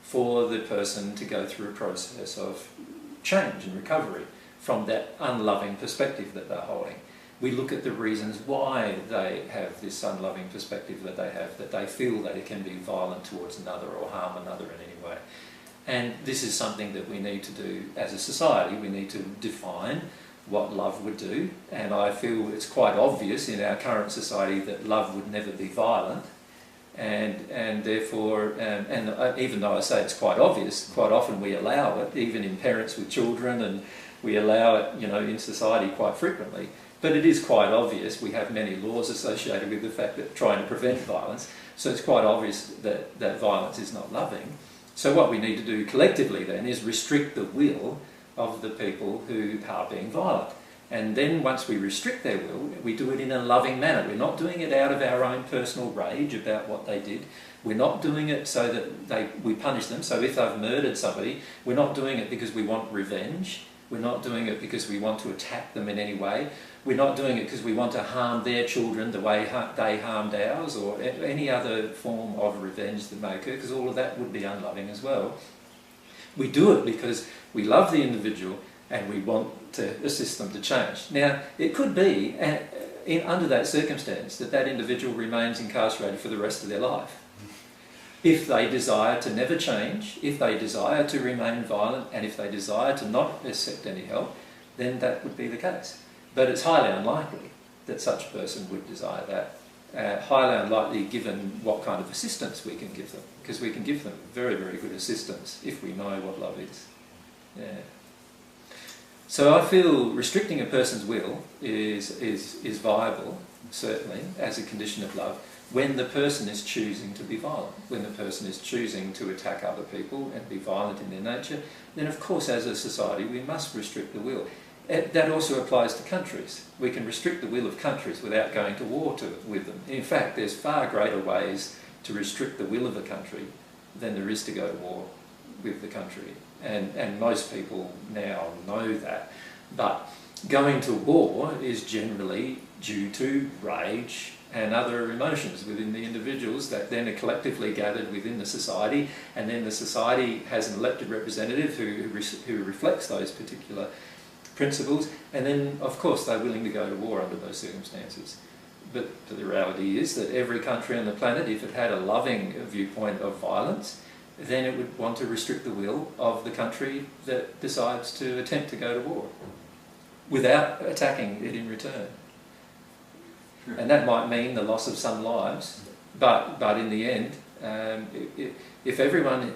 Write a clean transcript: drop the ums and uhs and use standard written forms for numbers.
for the person to go through a process of change and recovery from that unloving perspective that they're holding. We look at the reasons why they have this unloving perspective that they feel that it can be violent towards another or harm another in any way. And this is something that we need to do as a society. We need to define what love would do, and I feel it's quite obvious in our current society that love would never be violent, and therefore, even though I say it's quite obvious, quite often we allow it, even in parents with children, and we allow it, you know, in society quite frequently. But it is quite obvious. We have many laws associated with the fact that trying to prevent violence, so it's quite obvious that violence is not loving. So what we need to do collectively then is restrict the will of the people who are being violent. And then once we restrict their will, we do it in a loving manner. We're not doing it out of our own personal rage about what they did. We're not doing it so that we punish them. So if they've murdered somebody, we're not doing it because we want revenge. We're not doing it because we want to attack them in any way. We're not doing it because we want to harm their children the way they harmed ours, or any other form of revenge that may occur, because all of that would be unloving as well. We do it because we love the individual and we want to assist them to change. Now, it could be, under that circumstance, that individual remains incarcerated for the rest of their life. If they desire to never change, if they desire to remain violent, and if they desire to not accept any help, then that would be the case. But it's highly unlikely that such a person would desire that. Highly unlikely given what kind of assistance we can give them, because we can give them very, very good assistance if we know what love is. Yeah. So I feel restricting a person's will is viable, certainly, as a condition of love, when the person is choosing to be violent, when the person is choosing to attack other people and be violent in their nature, then of course as a society we must restrict the will. That also applies to countries. We can restrict the will of countries without going to war with them. In fact, there's far greater ways to restrict the will of a country than there is to go to war with the country. And most people now know that. But going to war is generally due to rage and other emotions within the individuals that then are collectively gathered within the society, and then the society has an elected representative who reflects those particular principles, and then of course they're willing to go to war under those circumstances. But the reality is that every country on the planet, if it had a loving viewpoint of violence, then it would want to restrict the will of the country that decides to attempt to go to war without attacking it in return. Sure. And that might mean the loss of some lives, but in the end, if everyone